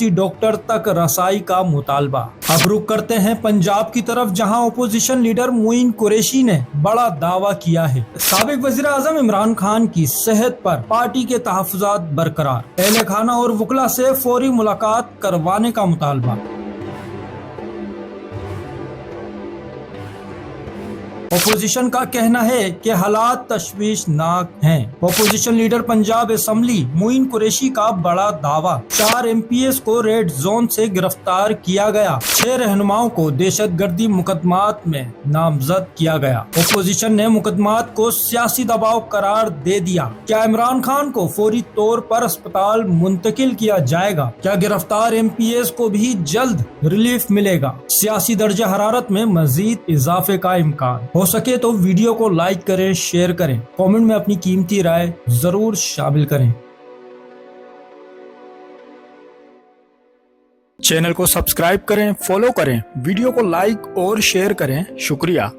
University doctor تک رسائی کا مطالبہ۔ اب رخ کرتے ہیں پنجاب کی طرف، جہاں اپوزیشن لیڈر معین قریشی نے بڑا دعویٰ کیا ہے۔ سابق وزیر اعظم عمران خان کی صحت پر پارٹی کے تحفظات برقرار، اہل خانہ اور وکلاء سے فوری ملاقات کروانے کا مطالبہ۔ اپوزیشن کا کہنا ہے کہ حالات تشویشناک ہیں۔ اپوزیشن لیڈر پنجاب اسمبلی معین قریشی کا بڑا دعویٰ، 4 MPs کو ریڈ زون سے گرفتار کیا گیا، 6 رہنماؤں کو دہشت گردی مقدمات میں نامزد کیا گیا۔ اپوزیشن نے مقدمات کو سیاسی دباؤ قرار دے دیا۔ کیا عمران خان کو فوری طور پر اسپتال منتقل کیا جائے گا؟ کیا گرفتار MPs کو بھی جلد ریلیف ملے گا؟ سیاسی درجہ حرارت میں مزید اضافے کا امکان۔ ہو سکے تو ویڈیو کو لائک کریں، شیئر کریں، کامنٹ میں اپنی قیمتی رائے ضرور شامل کریں۔ چینل کو سبسکرائب کریں، فالو کریں، ویڈیو کو لائک اور شیئر کریں۔ شکریہ۔